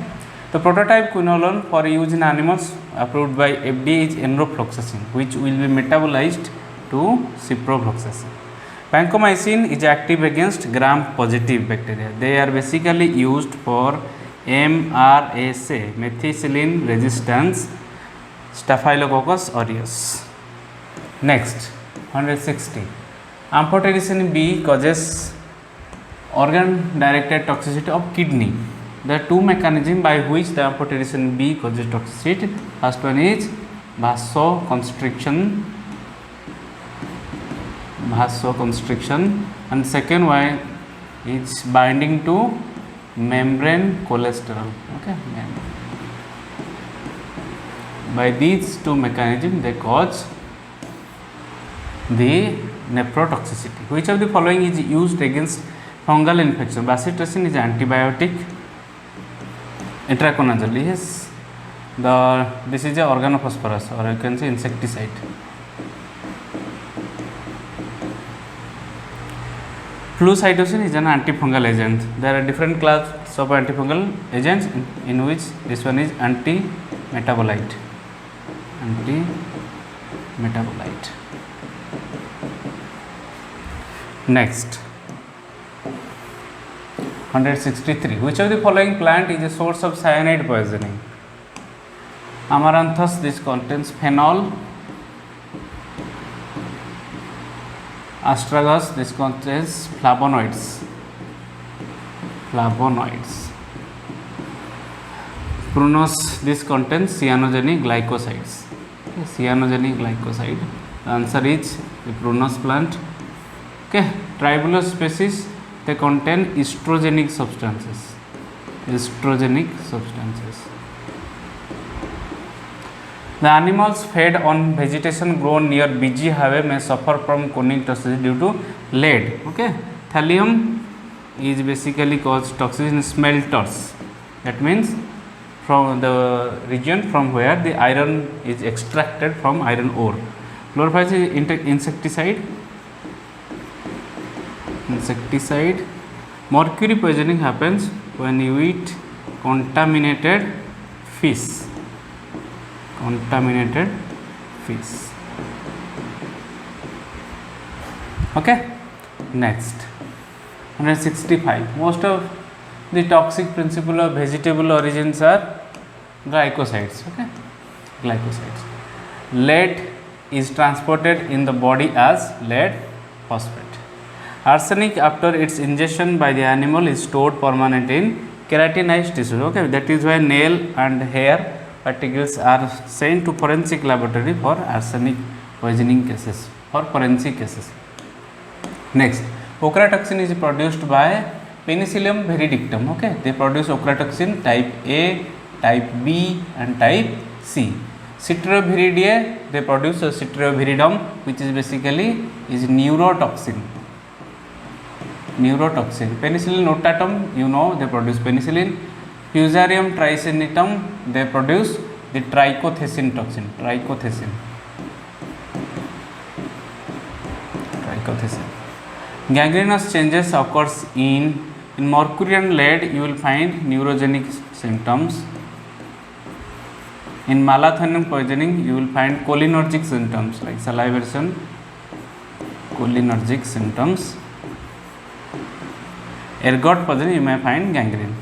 The prototype quinolone for use in animals approved by FDA is enrofloxacin, which will be metabolized to ciprofloxacin. Vancomycin is active against gram-positive bacteria. They are basically used for MRSA, methicillin resistance Staphylococcus aureus. Next, 160. Amphotericin B causes organ-directed toxicity of kidney. There are two mechanisms by which the amphotericin B causes toxicity. First one is vasoconstriction, and second one is binding to membrane cholesterol. Okay, by these two mechanisms they cause the nephrotoxicity. Which of the following is used against fungal infection? Bacitracin is antibiotic. Itraconazole, yes. This is a organophosphorus, or you can say insecticide. Flucytosine is an antifungal agent. There are different classes of antifungal agents in which this one is anti-metabolite. Next, 163. Which of the following plant is a source of cyanide poisoning? Amaranthus, this contains phenol. Astragalus, this contains flavonoids. Prunus, this contains cyanogenic glycosides. Okay, cyanogenic glycoside. The answer is the prunus plant. Okay, Tribulus species, they contain estrogenic substances. The animals fed on vegetation grown near busy highway may suffer from chronic toxicity due to lead. Okay, thallium is basically cause toxicity in smelters. That means from the region from where the iron is extracted from iron ore. Chlorpyrifos is insecticide. Mercury poisoning happens when you eat contaminated fish. Okay, next 165. Most of the toxic principle of vegetable origins are glycosides. Okay, glycosides. Lead is transported in the body as lead phosphate. Arsenic, after its ingestion by the animal, is stored permanent in keratinized tissues. Okay, that is why nail and hair particles are sent to forensic laboratory for arsenic poisoning cases, for forensic cases. Next, ochratoxin is produced by Penicillium viridictum. Okay, they produce ochratoxin type A, type B and type C. Citroviridae, they produce citroviridum, which is basically is neurotoxin. Penicillin notatum, you know, they produce penicillin. Fusarium tricinitum, they produce the trichothecin toxin. Gangrenous changes occurs in mercury and lead. You will find neurogenic symptoms. In malathion poisoning, you will find cholinergic symptoms like salivation, cholinergic symptoms. Ergot poisoning, you may find gangrene.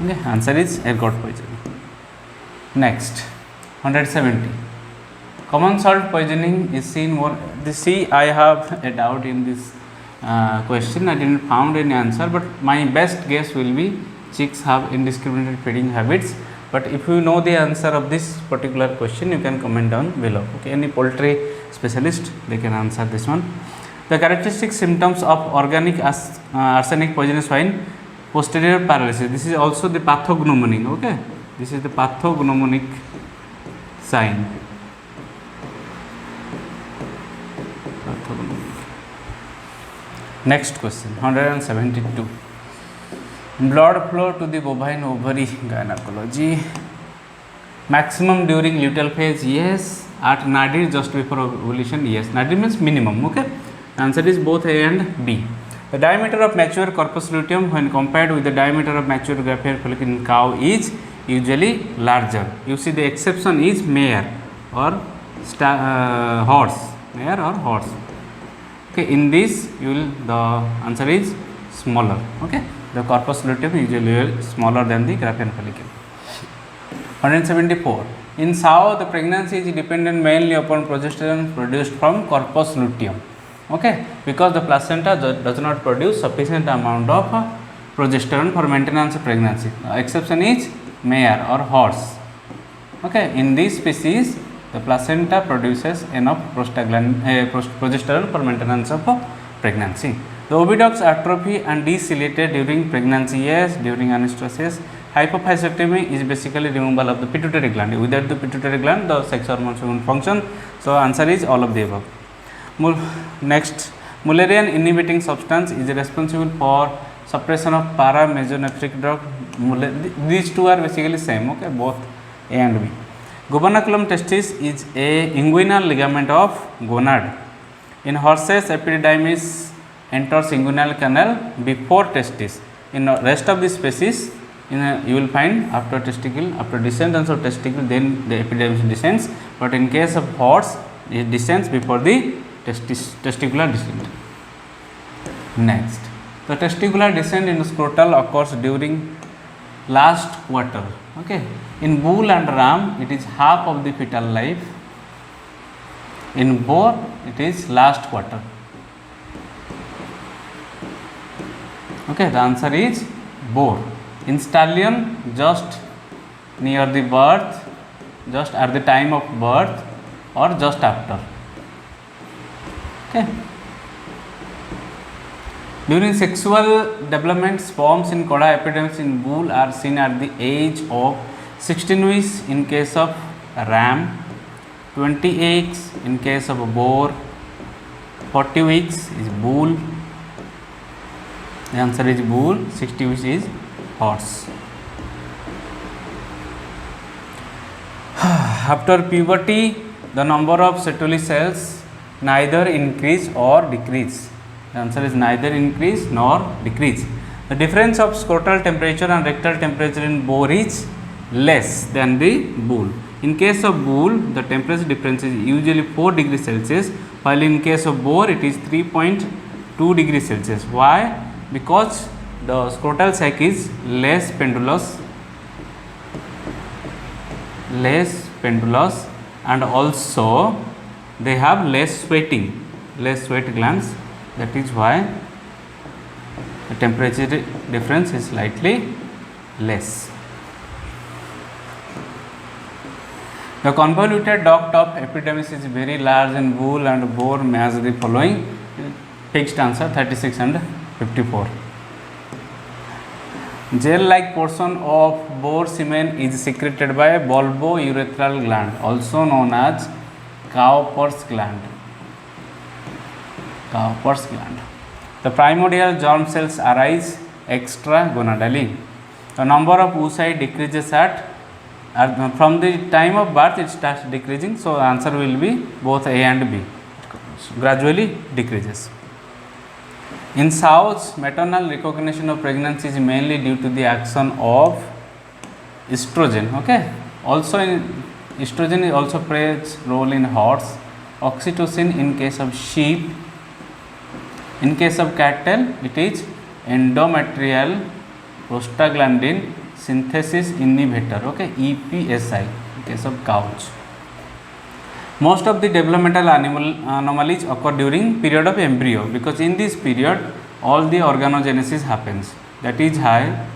Okay, answer is ergot poisoning. Next, 170. Common salt poisoning is seen more. I have a doubt in this question. I didn't found any answer, but my best guess will be chicks have indiscriminate feeding habits. But if you know the answer of this particular question, you can comment down below. Okay, any poultry specialist, they can answer this one. The characteristic symptoms of organic arsenic poisonous swine: posterior paralysis. This is also the pathognomonic. Okay, this is the pathognomonic sign. Next question, 172. Blood flow to the bovine ovary, gynecology. Maximum during luteal phase, yes. At nadir, just before ovulation, yes. Nadir means minimum. Okay, answer is both A and B. The diameter of mature corpus luteum when compared with the diameter of mature graphene follicle in cow is usually larger. You see, the exception is mare or horse. Mare or horse. Okay, in this the answer is smaller. Okay, the corpus luteum is usually smaller than the graphene follicle. 174. In sow, the pregnancy is dependent mainly upon progesterone produced from corpus luteum. Okay, because the placenta does not produce sufficient amount of progesterone for maintenance of pregnancy. Exception is mare or horse. Okay, in this species, the placenta produces enough progesterone for maintenance of pregnancy. The oviducts atrophy and desiliate during pregnancy, yes. During anastosis. Hypophyseectomy is basically removal of the pituitary gland. Without the pituitary gland, the sex hormones won't function. So answer is all of the above. Next, Mullerian inhibiting substance is responsible for suppression of paramesonephric drug. These two are basically same. Okay, both A and B. Gubernaculum testis is a inguinal ligament of gonad. In horses, epididymis enters inguinal canal before testis. In the rest of the species, you will find after descendance of testicle, then the epididymis descends. But in case of horse, it descends before the testicular descent. Next, the testicular descent in scrotal occurs during last quarter. Okay, in bull and ram, it is half of the fetal life. In boar, it is last quarter. Okay, the answer is boar. In stallion, just near the birth, just at the time of birth or just after. Okay. During sexual development, sperms in coda epidermis in bull are seen at the age of 16 weeks in case of ram, 20 weeks in case of boar, 40 weeks is bull. The answer is bull, 60 weeks is horse. After puberty, the number of Sertoli cells neither increase or decrease. The answer is neither increase nor decrease. The difference of scrotal temperature and rectal temperature in boar is less than the bull. In case of bull, the temperature difference is usually 4 degrees Celsius, while in case of boar, it is 3.2 degrees Celsius. Why? Because the scrotal sac is less pendulous, and also they have less sweat glands. That is why the temperature difference is slightly less. The convoluted duct of epidermis is very large in bull and boar as the following. Fixed answer 36 and 54. Gel-like portion of boar semen is secreted by bulbourethral gland, also known as Cowper's gland. The primordial germ cells arise extragonadally. The number of oocyte decreases from the time of birth, it starts decreasing. So, the answer will be both A and B, gradually decreases. In sows, maternal recognition of pregnancy is mainly due to the action of estrogen. Okay. Also, estrogen also plays role in horse. Oxytocin in case of sheep. In case of cattle, it is endometrial prostaglandin synthesis inhibitor. Okay, EPSI in case of cows. Most of the developmental anomalies occur during period of embryo, because in this period all the organogenesis happens. That is why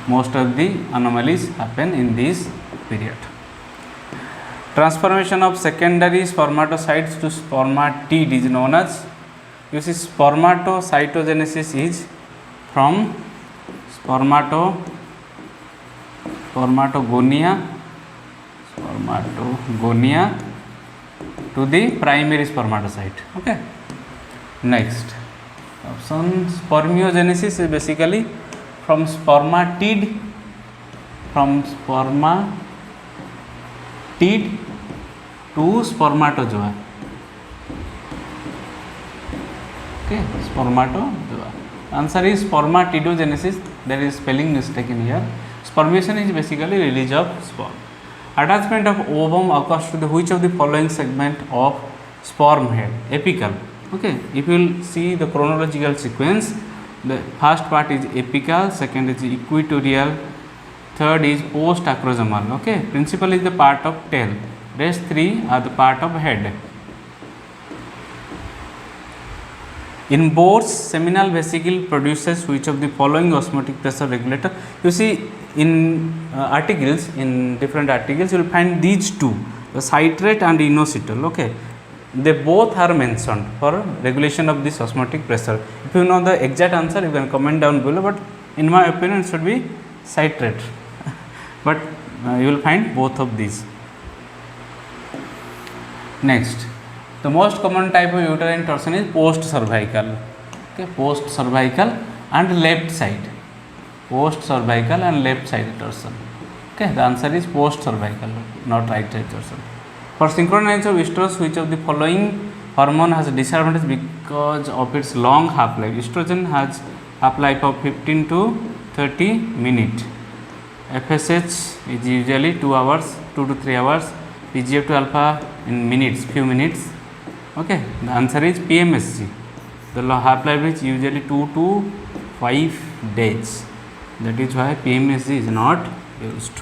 most of the anomalies happen in this period. Transformation of secondary spermatocytes to spermatid is known as, you see, spermatocytogenesis is from spermatogonia to the primary spermatocyte. Okay. Next option, spermiogenesis is basically from spermatid to spermatozoa. Okay, spermatozoa. Answer is spermatidogenesis. There is spelling mistake in here. Spermation is basically release of sperm. Attachment of ovum occurs to the which of the following segment of sperm head? Apical. Okay, if you will see the chronological sequence, the first part is apical, second is equatorial, third is post acrosomal. Okay, principal is the part of tail, rest three are the part of head. In boars, seminal vesicle produces which of the following osmotic pressure regulator? You see, in articles, in different articles, you will find these two, the citrate and inositol. Okay, they both are mentioned for regulation of this osmotic pressure. If you know the exact answer, you can comment down below, but in my opinion, it should be citrate. But you will find both of these. Next, the most common type of uterine torsion is post cervical. Okay, post cervical and left side. Post cervical and left side torsion. Okay, the answer is post cervical, not right side torsion. For synchronization of estrus, which of the following hormone has a disadvantage because of its long half-life? Estrogen has half-life of 15 to 30 minutes. FSH is usually 2 hours, 2 to 3 hours. PGF2 alpha in minutes, few minutes. Okay, the answer is PMSG. The half-life is usually 2 to 5 days. That is why PMSG is not used.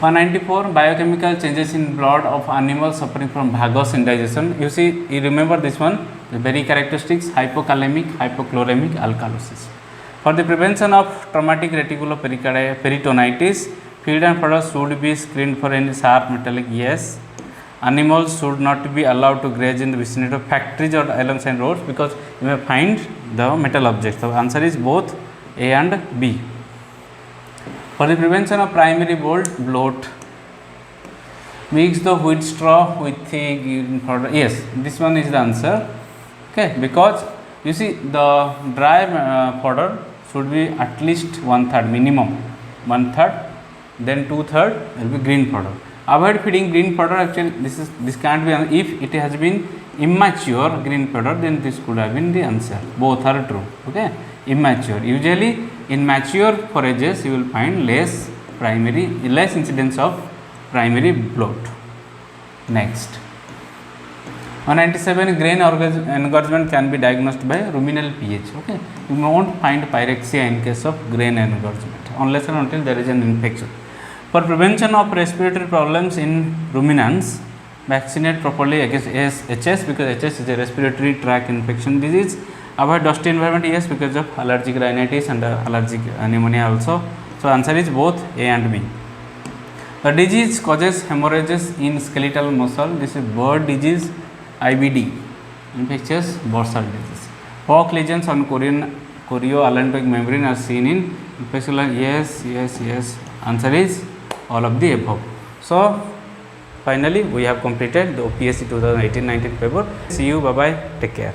194 biochemical changes in blood of animals suffering from Vagos indigestion. You see, you remember this one, the very characteristics: hypokalemic, hypochloremic alkalosis. For the prevention of traumatic reticuloperitonitis, feed and fodder should be screened for any sharp metallic. Yes. Animals should not be allowed to graze in the vicinity of factories or alongside roads, because you may find the metal objects. The answer is both A and B. For the prevention of primary bloat, mix the wheat straw with the green powder. Yes, this one is the answer. Okay, because you see the dry powder should be at least 1/3, minimum 1/3, then 2/3 will be green powder. Avoid feeding green powder. Actually, this can't be, if it has been immature green powder, then this could have been the answer. Both are true. Okay, immature. Usually in mature forages you will find less incidence of primary bloat. Next, 197 grain engorgement can be diagnosed by ruminal pH. Okay, you won't find pyrexia in case of grain engorgement unless and until there is an infection. For prevention of respiratory problems in ruminants, vaccinate properly against HS, because HS is a respiratory tract infection disease. Avoid dusty environment, yes, because of allergic rhinitis and allergic pneumonia also. So answer is both A and B. The disease causes hemorrhages in skeletal muscle. This is bird disease, IBD, infectious bursal disease. Pock lesions on chorioallantoic membrane are seen in infection. Yes. Answer is all of the above. So finally we have completed the OPSC 2018-19 paper. See you, bye bye, take care.